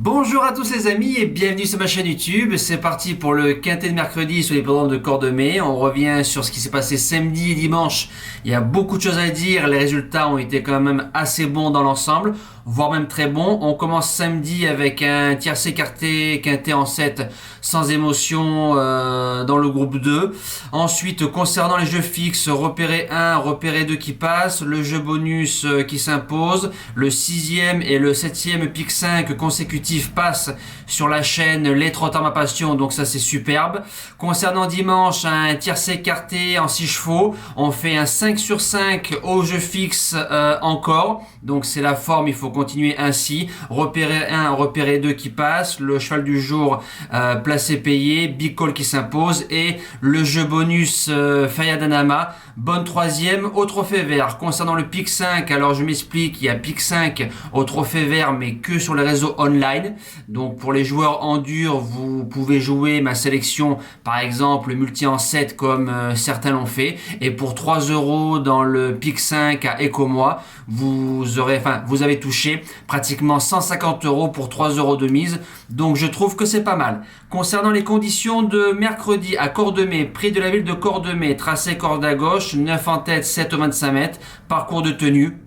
Bonjour à tous les amis et bienvenue sur ma chaîne YouTube. C'est parti pour le quintet de mercredi sur l'hippodrome de Cordemais. On revient sur ce qui s'est passé samedi et dimanche. Il y a beaucoup de choses à dire. Les résultats ont été quand même assez bons dans l'ensemble, voire même très bons. On commence samedi avec un tiercé écarté, quintet en 7 sans émotion dans le groupe 2. Ensuite, concernant les jeux fixes, repérer 1, repérer 2 qui passent, le jeu bonus qui s'impose, le 6e et le 7e pic 5 consécutif passe sur la chaîne Les Trotteurs Ma Passion, donc ça c'est superbe. Concernant dimanche, un tiercé écarté en 6 chevaux, on fait un 5 sur 5 au jeu fixe encore, donc c'est la forme, il faut continuer ainsi. Repérer 1, repérer 2 qui passe, le cheval du jour placé payé, Big Call qui s'impose et le jeu bonus Fayadanama, bonne 3e au trophée vert. Concernant le pic 5, alors je m'explique, il y a pic 5 au trophée vert mais que sur les réseaux online, donc pour les joueurs en dur vous pouvez jouer ma sélection par exemple le multi en 7 comme certains l'ont fait, et pour 3 € dans le pic 5 à Ecomois vous avez touché pratiquement 150 € pour 3 € de mise, donc je trouve que c'est pas mal. Concernant les conditions de mercredi à Cordemais, prix de la ville de Cordemais, tracé corde à gauche, 9 en tête, 7 au 25 mètres, parcours de tenue.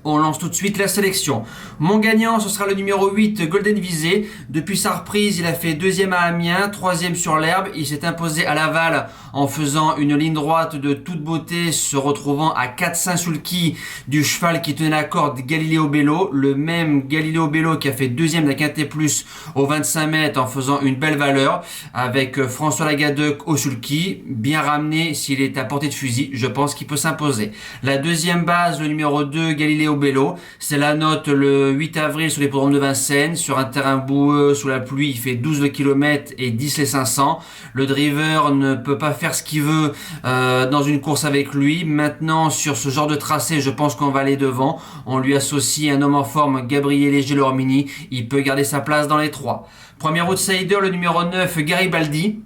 On lance tout de suite la sélection. Mon gagnant, ce sera le numéro 8, Golden Visé. Depuis sa reprise, il a fait 2e à Amiens, 3e sur l'herbe. Il s'est imposé à Laval en faisant une ligne droite de toute beauté, se retrouvant à 4-5 sous le quai du cheval qui tenait la corde, Galileo Bello. Le même Galileo Bello qui a fait 2e de la Quintet Plus au 25 mètres en faisant une belle valeur. Avec François Lagadec au sulky, bien ramené s'il est à portée de fusil. Je pense qu'il peut s'imposer. La deuxième base, le numéro 2, Galileo Bello, c'est la note le 8 avril sur l'hippodrome de Vincennes, sur un terrain boueux, sous la pluie, il fait 12 le kilomètre et 10 les 500. Le driver ne peut pas faire ce qu'il veut dans une course avec lui. Maintenant, sur ce genre de tracé, je pense qu'on va aller devant. On lui associe un homme en forme, Gabriele Gelormini, il peut garder sa place dans les 3. Premier outsider, le numéro 9, Garibaldi.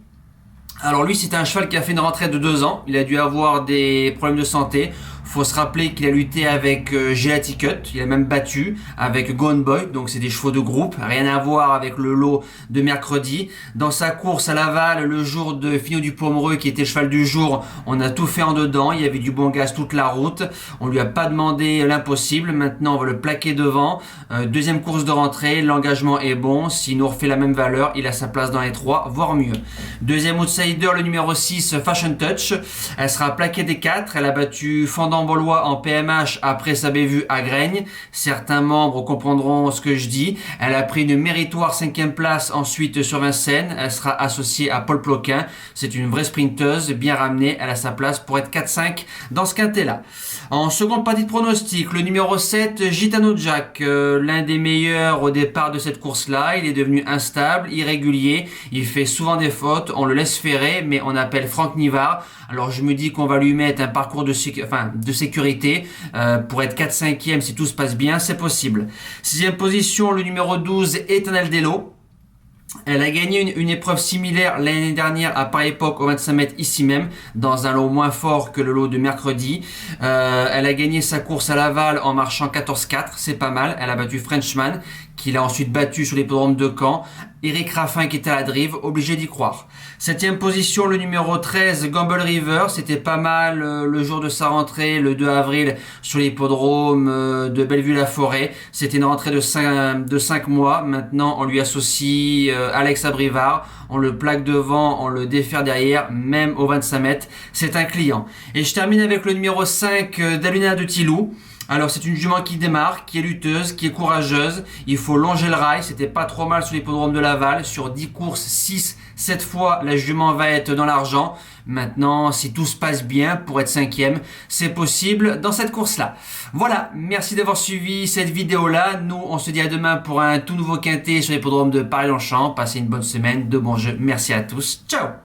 Alors lui, c'est un cheval qui a fait une retraite de 2 ans. Il a dû avoir des problèmes de santé. Faut se rappeler qu'il a lutté avec Gelati Cut, il a même battu avec Gone Boy, donc c'est des chevaux de groupe, rien à voir avec le lot de mercredi. Dans sa course à Laval, le jour de Finot du Pomereux, qui était cheval du jour, on a tout fait en dedans, il y avait du bon gaz toute la route, on lui a pas demandé l'impossible, maintenant on va le plaquer devant. Deuxième course de rentrée, l'engagement est bon, s'il nous refait la même valeur, il a sa place dans les 3, voire mieux. Deuxième outsider, le numéro 6, Fashion Touch, elle sera plaquée des 4, elle a battu Fendant Bolois en PMH après sa bévue à Graigne. Certains membres comprendront ce que je dis. Elle a pris une méritoire 5e place ensuite sur Vincennes. Elle sera associée à Paul Ploquin. C'est une vraie sprinteuse, bien ramenée. Elle a sa place pour être 4-5 dans ce quintet-là. En seconde partie de pronostic, le numéro 7, Gitano Jack, l'un des meilleurs au départ de cette course-là. Il est devenu instable, irrégulier. Il fait souvent des fautes. On le laisse ferrer, mais on appelle Franck Nivard. Alors je me dis qu'on va lui mettre un parcours de sécurité pour être 4-5e si tout se passe bien, c'est possible. 6e position, le numéro 12, Eternal Delo. Elle a gagné une épreuve similaire l'année dernière à pareille époque au 25 mètres ici même, dans un lot moins fort que le lot de mercredi. Elle a gagné sa course à Laval en marchant 14-4, c'est pas mal. Elle a battu Frenchman, qu'il a ensuite battu sur l'hippodrome de Caen. Eric Raffin qui était à la drive, obligé d'y croire. 7e position, le numéro 13, Gamble River. C'était pas mal le jour de sa rentrée, le 2 avril, sur l'hippodrome de Bellevue-la-Forêt. C'était une rentrée de 5 mois. Maintenant, on lui associe Alex Abrivard. On le plaque devant, on le défère derrière, même au 25 mètres. C'est un client. Et je termine avec le numéro 5, Daluna de Tilou. Alors c'est une jument qui démarre, qui est lutteuse, qui est courageuse. Il faut longer le rail, c'était pas trop mal sur l'hippodrome de Laval. Sur 10 courses, 7 fois, la jument va être dans l'argent. Maintenant, si tout se passe bien, pour être 5e, c'est possible dans cette course-là. Voilà, merci d'avoir suivi cette vidéo-là. Nous, on se dit à demain pour un tout nouveau quintet sur l'hippodrome de Paris-Longchamp. Passez une bonne semaine, de bons jeux. Merci à tous. Ciao!